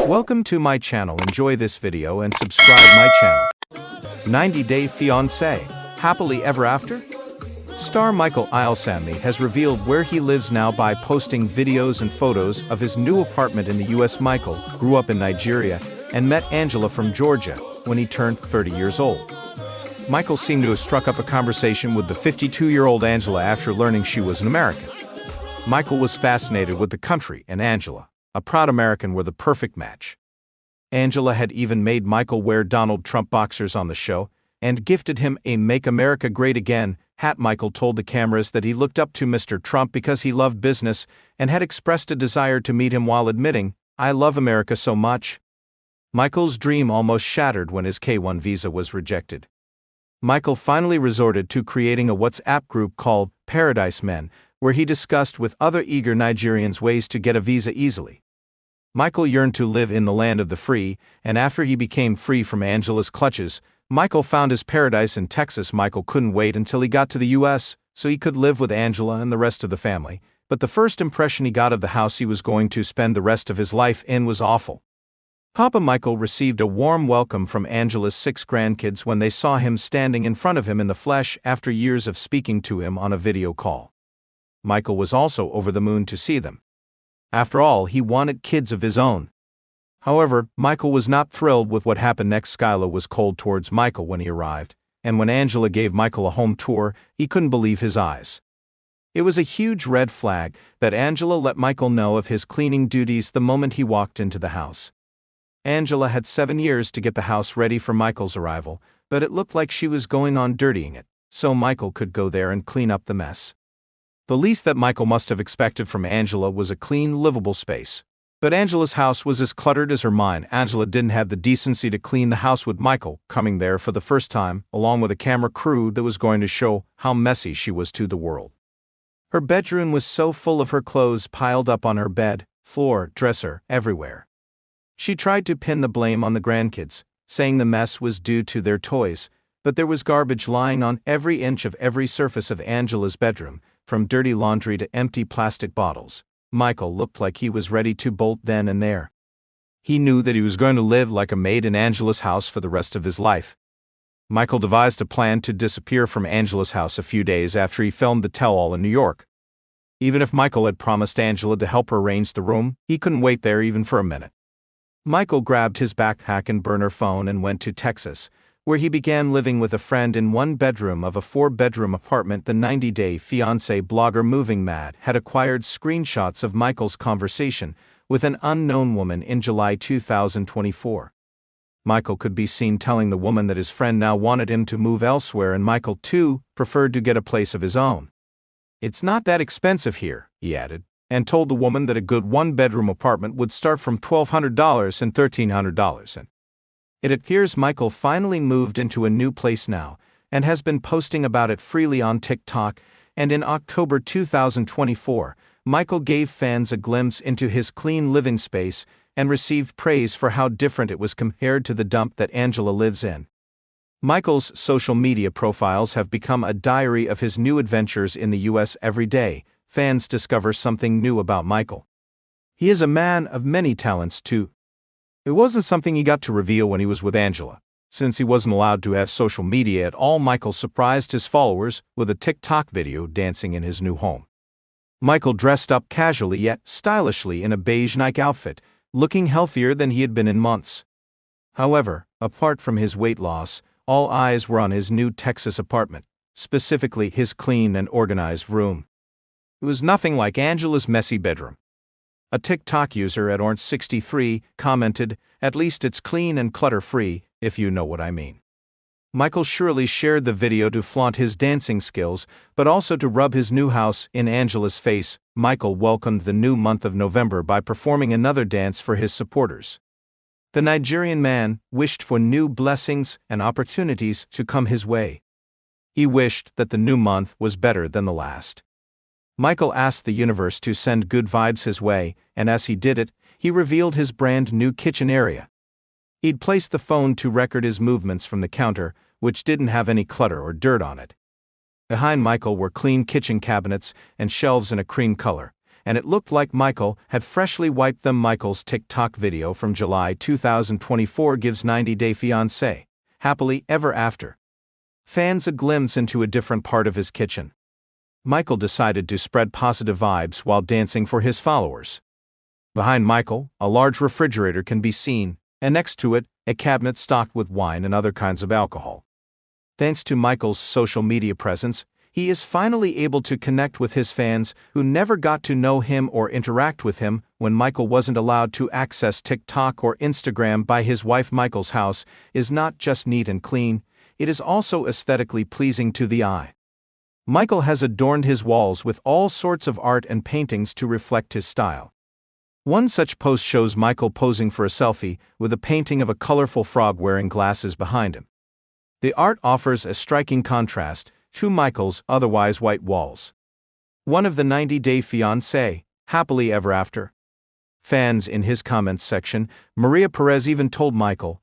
Welcome to my channel. Enjoy this video and subscribe my channel. 90-Day Fiancé, Happily Ever After? Star Ilesanmi has revealed where he lives now by posting videos and photos of his new apartment in the US. Michael grew up in Nigeria and met Angela from Georgia when he turned 30 years old. Michael seemed to have struck up a conversation with the 52-year-old Angela after learning she was an American. Michael was fascinated with the country, and Angela, a proud American, were the perfect match. Angela had even made Michael wear Donald Trump boxers on the show and gifted him a Make America Great Again hat. Michael told the cameras that he looked up to Mr. Trump because he loved business and had expressed a desire to meet him while admitting, "I love America so much." Michael's dream almost shattered when his K-1 visa was rejected. Michael finally resorted to creating a WhatsApp group called Paradise Men, where he discussed with other eager Nigerians ways to get a visa easily. Michael yearned to live in the land of the free, and after he became free from Angela's clutches, Michael found his paradise in Texas. Michael couldn't wait until he got to the US so he could live with Angela and the rest of the family, but the first impression he got of the house he was going to spend the rest of his life in was awful. Papa Michael received a warm welcome from Angela's 6 grandkids when they saw him standing in front of him in the flesh after years of speaking to him on a video call. Michael was also over the moon to see them. After all, he wanted kids of his own. However, Michael was not thrilled with what happened next. Skyla was cold towards Michael when he arrived, and when Angela gave Michael a home tour, he couldn't believe his eyes. It was a huge red flag that Angela let Michael know of his cleaning duties the moment he walked into the house. Angela had 7 years to get the house ready for Michael's arrival, but it looked like she was going on dirtying it, so Michael could go there and clean up the mess. The least that Michael must have expected from Angela was a clean, livable space. But Angela's house was as cluttered as her mind. Angela didn't have the decency to clean the house, with Michael coming there for the first time, along with a camera crew that was going to show how messy she was to the world. Her bedroom was so full of her clothes piled up on her bed, floor, dresser, everywhere. She tried to pin the blame on the grandkids, saying the mess was due to their toys, but there was garbage lying on every inch of every surface of Angela's bedroom, from dirty laundry to empty plastic bottles. Michael looked like he was ready to bolt then and there. He knew that he was going to live like a maid in Angela's house for the rest of his life. Michael devised a plan to disappear from Angela's house a few days after he filmed the tell-all in New York. Even if Michael had promised Angela to help her arrange the room, he couldn't wait there even for a minute. Michael grabbed his backpack and burner phone and went to Texas, where he began living with a friend in one bedroom of a 4-bedroom apartment. The 90-Day Fiancé blogger Moving Mad had acquired screenshots of Michael's conversation with an unknown woman in July 2024. Michael could be seen telling the woman that his friend now wanted him to move elsewhere, and Michael, too, preferred to get a place of his own. "It's not that expensive here," he added, and told the woman that a good 1-bedroom apartment would start from $1,200 and $1,300. It appears Michael finally moved into a new place now, and has been posting about it freely on TikTok, and in October 2024, Michael gave fans a glimpse into his clean living space and received praise for how different it was compared to the dump that Angela lives in. Michael's social media profiles have become a diary of his new adventures in the US. Every day, fans discover something new about Michael. He is a man of many talents, too. It wasn't something he got to reveal when he was with Angela. Since he wasn't allowed to have social media at all, Michael surprised his followers with a TikTok video dancing in his new home. Michael dressed up casually yet stylishly in a beige Nike outfit, looking healthier than he had been in months. However, apart from his weight loss, all eyes were on his new Texas apartment, specifically his clean and organized room. It was nothing like Angela's messy bedroom. A TikTok user at Orange63 commented, "At least it's clean and clutter-free, if you know what I mean." Michael surely shared the video to flaunt his dancing skills, but also to rub his new house in Angela's face. Michael welcomed the new month of November by performing another dance for his supporters. The Nigerian man wished for new blessings and opportunities to come his way. He wished that the new month was better than the last. Michael asked the universe to send good vibes his way, and as he did it, he revealed his brand new kitchen area. He'd placed the phone to record his movements from the counter, which didn't have any clutter or dirt on it. Behind Michael were clean kitchen cabinets and shelves in a cream color, and it looked like Michael had freshly wiped them. Michael's TikTok video from July 2024 gives 90-day fiancé, happily ever after fans a glimpse into a different part of his kitchen. Michael decided to spread positive vibes while dancing for his followers. Behind Michael, a large refrigerator can be seen, and next to it, a cabinet stocked with wine and other kinds of alcohol. Thanks to Michael's social media presence, he is finally able to connect with his fans who never got to know him or interact with him when Michael wasn't allowed to access TikTok or Instagram by his wife. Michael's house is not just neat and clean, it is also aesthetically pleasing to the eye. Michael has adorned his walls with all sorts of art and paintings to reflect his style. One such post shows Michael posing for a selfie with a painting of a colorful frog wearing glasses behind him. The art offers a striking contrast to Michael's otherwise white walls. One of the 90-day fiancé, happily ever after fans in his comments section, Maria Perez even told Michael,